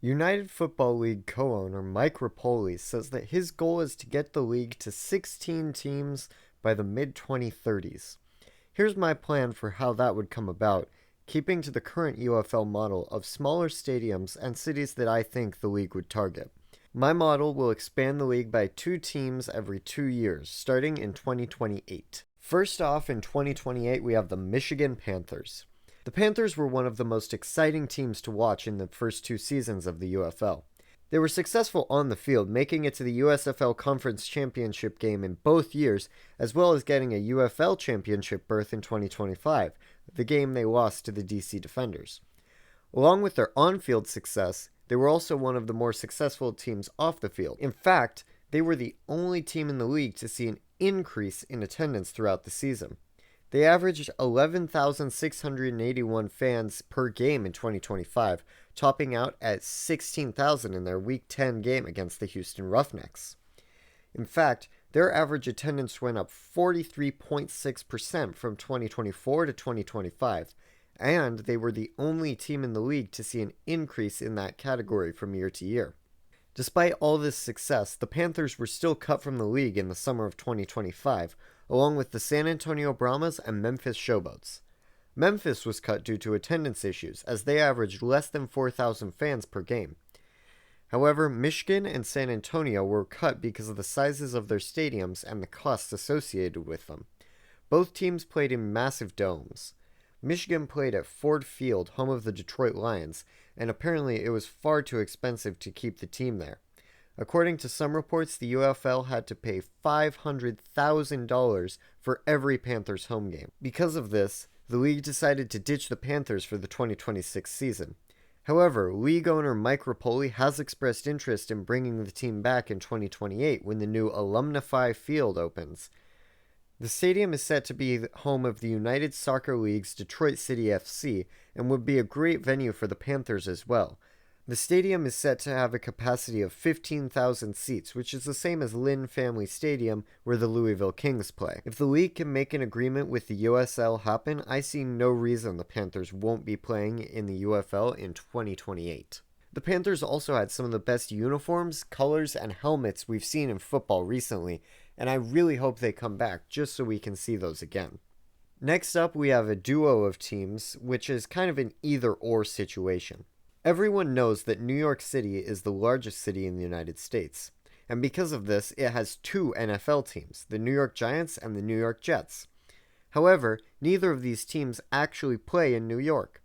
United Football League co-owner Mike Rapoli says that his goal is to get the league to 16 teams by the mid-2030s. Here's my plan for how that would come about, keeping to the current UFL model of smaller stadiums and cities that I think the league would target. My model will expand the league by 2 teams every 2 years, starting in 2028. First off, in 2028, we have the Michigan Panthers. The Panthers were one of the most exciting teams to watch in the first 2 seasons of the UFL. They were successful on the field, making it to the USFL Conference Championship game in both years, as well as getting a UFL Championship berth in 2025, the game they lost to the DC Defenders. Along with their on-field success, they were also one of the more successful teams off the field. In fact, they were the only team in the league to see an increase in attendance throughout the season. They averaged 11,681 fans per game in 2025, topping out at 16,000 in their Week 10 game against the Houston Roughnecks. In fact, their average attendance went up 43.6% from 2024 to 2025, and they were the only team in the league to see an increase in that category from year to year. Despite all this success, the Panthers were still cut from the league in the summer of 2025, along with the San Antonio Brahmas and Memphis Showboats. Memphis was cut due to attendance issues, as they averaged less than 4,000 fans per game. However, Michigan and San Antonio were cut because of the sizes of their stadiums and the costs associated with them. Both teams played in massive domes. Michigan played at Ford Field, home of the Detroit Lions, and apparently it was far too expensive to keep the team there. According to some reports, the UFL had to pay $500,000 for every Panthers home game. Because of this, the league decided to ditch the Panthers for the 2026 season. However, league owner Mike Rapoli has expressed interest in bringing the team back in 2028 when the new Alumnify Field opens. The stadium is set to be the home of the United Soccer League's Detroit City FC and would be a great venue for the Panthers as well. The stadium is set to have a capacity of 15,000 seats, which is the same as Lynn Family Stadium where the Louisville Kings play. If the league can make an agreement with the USL happen, I see no reason the Panthers won't be playing in the UFL in 2028. The Panthers also had some of the best uniforms, colors, and helmets we've seen in football recently, and I really hope they come back just so we can see those again. Next up, we have a duo of teams, which is kind of an either-or situation. Everyone knows that New York City is the largest city in the United States, and because of this, it has 2 NFL teams, the New York Giants and the New York Jets. However, neither of these teams actually play in New York.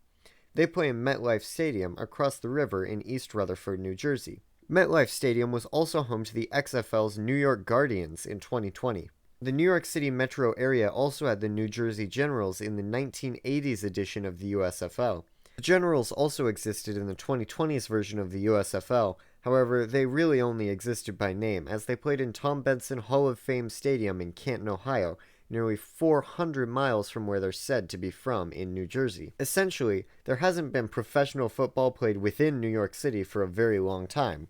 They play in MetLife Stadium across the river in East Rutherford, New Jersey. MetLife Stadium was also home to the XFL's New York Guardians in 2020. The New York City metro area also had the New Jersey Generals in the 1980s edition of the USFL. The Generals also existed in the 2020s version of the USFL, however, they really only existed by name, as they played in Tom Benson Hall of Fame Stadium in Canton, Ohio, nearly 400 miles from where they're said to be from in New Jersey. Essentially, there hasn't been professional football played within New York City for a very long time.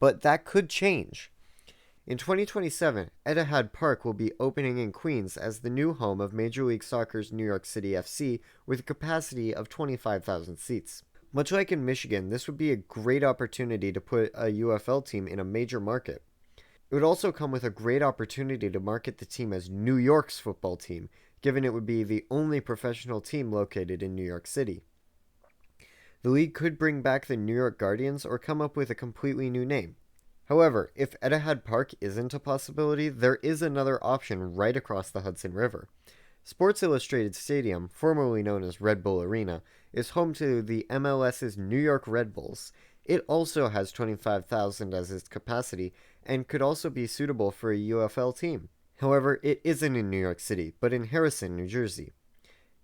But that could change. In 2027, Etihad Park will be opening in Queens as the new home of Major League Soccer's New York City FC with a capacity of 25,000 seats. Much like in Michigan, this would be a great opportunity to put a UFL team in a major market. It would also come with a great opportunity to market the team as New York's football team, given it would be the only professional team located in New York City. The league could bring back the New York Guardians or come up with a completely new name. However, if Etihad Park isn't a possibility, there is another option right across the Hudson River. Sports Illustrated Stadium, formerly known as Red Bull Arena, is home to the MLS's New York Red Bulls. It also has 25,000 as its capacity and could also be suitable for a UFL team. However, it isn't in New York City, but in Harrison, New Jersey.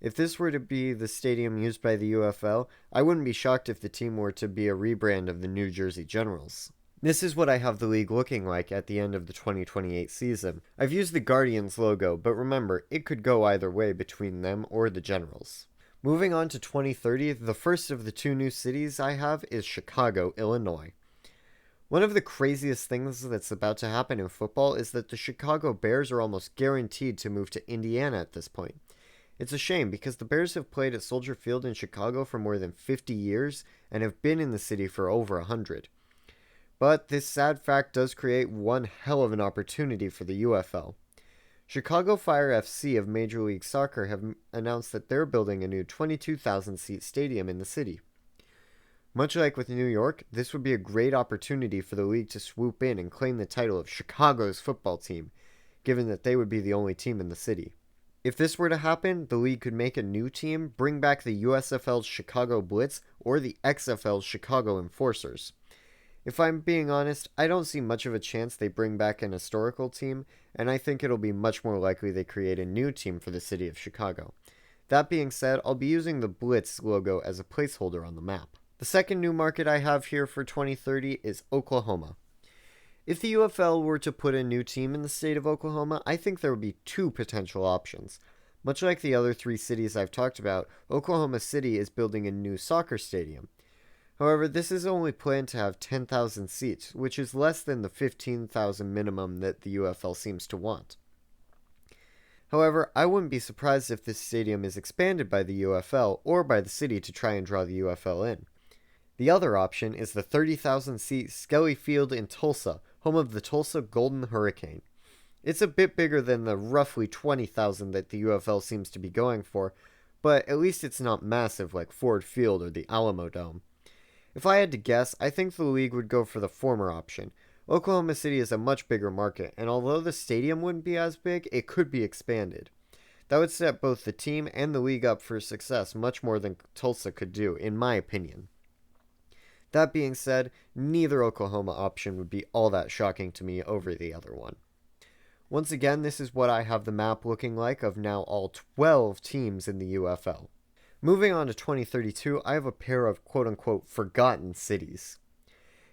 If this were to be the stadium used by the UFL, I wouldn't be shocked if the team were to be a rebrand of the New Jersey Generals. This is what I have the league looking like at the end of the 2028 season. I've used the Guardians logo, but remember, it could go either way between them or the Generals. Moving on to 2030, the first of the 2 new cities I have is Chicago, Illinois. One of the craziest things that's about to happen in football is that the Chicago Bears are almost guaranteed to move to Indiana at this point. It's a shame because the Bears have played at Soldier Field in Chicago for more than 50 years and have been in the city for over 100. But this sad fact does create one hell of an opportunity for the UFL. Chicago Fire FC of Major League Soccer have announced that they're building a new 22,000-seat stadium in the city. Much like with New York, this would be a great opportunity for the league to swoop in and claim the title of Chicago's football team, given that they would be the only team in the city. If this were to happen, the league could make a new team, bring back the USFL's Chicago Blitz or the XFL's Chicago Enforcers. If I'm being honest, I don't see much of a chance they bring back an historical team, and I think it'll be much more likely they create a new team for the city of Chicago. That being said, I'll be using the Blitz logo as a placeholder on the map. The second new market I have here for 2030 is Oklahoma. If the UFL were to put a new team in the state of Oklahoma, I think there would be two potential options. Much like the other three cities I've talked about, Oklahoma City is building a new soccer stadium. However, this is only planned to have 10,000 seats, which is less than the 15,000 minimum that the UFL seems to want. However, I wouldn't be surprised if this stadium is expanded by the UFL or by the city to try and draw the UFL in. The other option is the 30,000-seat Skelly Field in Tulsa, home of the Tulsa Golden Hurricane. It's a bit bigger than the roughly 20,000 that the UFL seems to be going for, but at least it's not massive like Ford Field or the Alamo Dome. If I had to guess, I think the league would go for the former option. Oklahoma City is a much bigger market, and although the stadium wouldn't be as big, it could be expanded. That would set both the team and the league up for success much more than Tulsa could do, in my opinion. That being said, neither Oklahoma option would be all that shocking to me over the other one. Once again, this is what I have the map looking like of now all 12 teams in the UFL. Moving on to 2032, I have a pair of quote-unquote forgotten cities.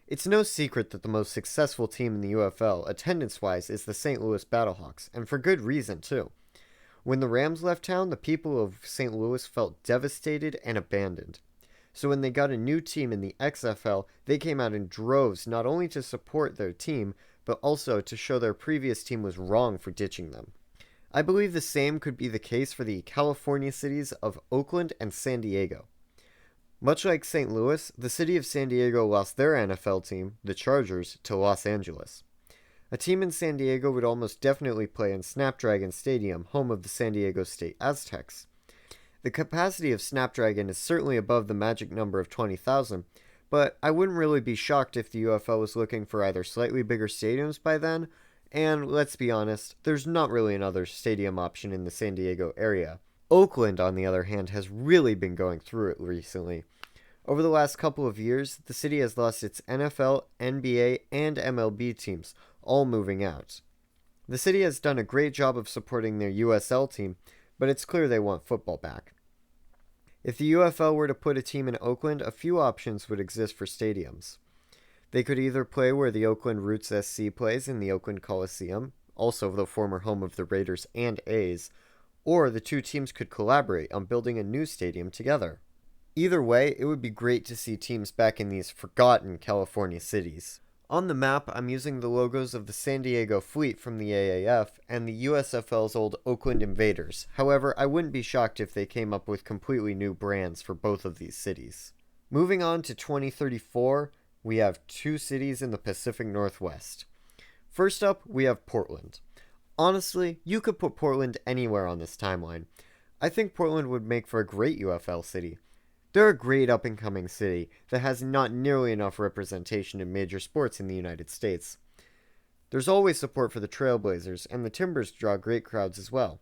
It's no secret that the most successful team in the UFL, attendance-wise, is the St. Louis Battlehawks, and for good reason, too. When the Rams left town, the people of St. Louis felt devastated and abandoned. So when they got a new team in the XFL, they came out in droves not only to support their team, but also to show their previous team was wrong for ditching them. I believe the same could be the case for the California cities of Oakland and San Diego. Much like St. Louis, the city of San Diego lost their NFL team, the Chargers, to Los Angeles. A team in San Diego would almost definitely play in Snapdragon Stadium, home of the San Diego State Aztecs. The capacity of Snapdragon is certainly above the magic number of 20,000, but I wouldn't really be shocked if the UFL was looking for either slightly bigger stadiums by then, and let's be honest, there's not really another stadium option in the San Diego area. Oakland, on the other hand, has really been going through it recently. Over the last couple of years, the city has lost its NFL, NBA, and MLB teams, all moving out. The city has done a great job of supporting their USL team, but it's clear they want football back. If the UFL were to put a team in Oakland, a few options would exist for stadiums. They could either play where the Oakland Roots SC plays in the Oakland Coliseum, also the former home of the Raiders and A's, or the two teams could collaborate on building a new stadium together. Either way, it would be great to see teams back in these forgotten California cities. On the map, I'm using the logos of the San Diego Fleet from the AAF and the USFL's old Oakland Invaders. However, I wouldn't be shocked if they came up with completely new brands for both of these cities. Moving on to 2034, we have two cities in the Pacific Northwest. First up, we have Portland. Honestly, you could put Portland anywhere on this timeline. I think Portland would make for a great UFL city. They're a great up-and-coming city that has not nearly enough representation in major sports in the United States. There's always support for the Trailblazers, and the Timbers draw great crowds as well.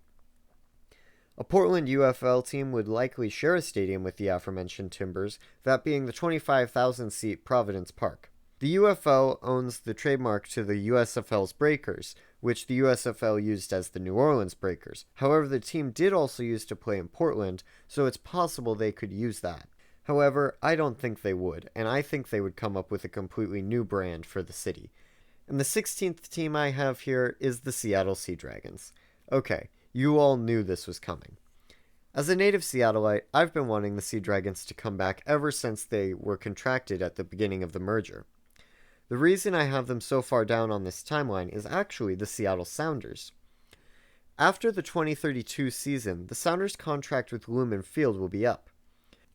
A Portland UFL team would likely share a stadium with the aforementioned Timbers, that being the 25,000-seat Providence Park. The UFL owns the trademark to the USFL's Breakers, which the USFL used as the New Orleans Breakers. However, the team did also used to play in Portland, so it's possible they could use that. However, I don't think they would, and I think they would come up with a completely new brand for the city. And the 16th team I have here is the Seattle Sea Dragons. Okay, you all knew this was coming. As a native Seattleite, I've been wanting the Sea Dragons to come back ever since they were contracted at the beginning of the merger. The reason I have them so far down on this timeline is actually the Seattle Sounders. After the 2032 season, the Sounders' contract with Lumen Field will be up.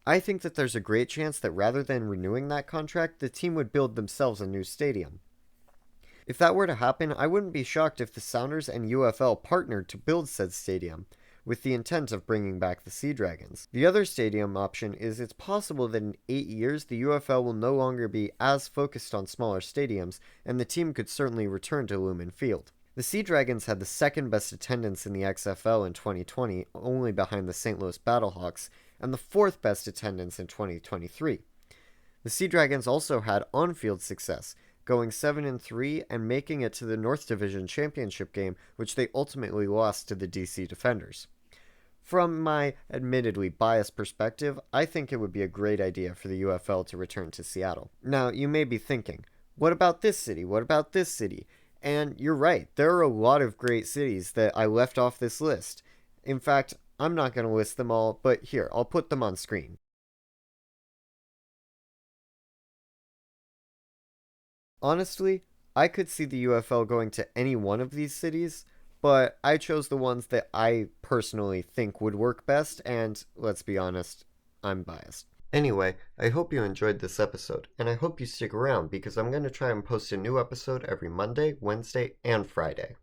I think that there's a great chance that rather than renewing that contract, the team would build themselves a new stadium. If that were to happen, I wouldn't be shocked if the Sounders and UFL partnered to build said stadium, with the intent of bringing back the Sea Dragons. The other stadium option is it's possible that in 8 years the UFL will no longer be as focused on smaller stadiums, and the team could certainly return to Lumen Field. The Sea Dragons had the second best attendance in the XFL in 2020, only behind the St. Louis Battlehawks, and the fourth best attendance in 2023. The Sea Dragons also had on-field success, going 7-3 and making it to the North Division Championship game, which they ultimately lost to the DC Defenders. From my admittedly biased perspective, I think it would be a great idea for the UFL to return to Seattle. Now, you may be thinking, what about this city? What about this city? And you're right, there are a lot of great cities that I left off this list. In fact, I'm not going to list them all, but here, I'll put them on screen. Honestly, I could see the UFL going to any one of these cities, but I chose the ones that I personally think would work best, and let's be honest, I'm biased. Anyway, I hope you enjoyed this episode, and I hope you stick around because I'm going to try and post a new episode every Monday, Wednesday, and Friday.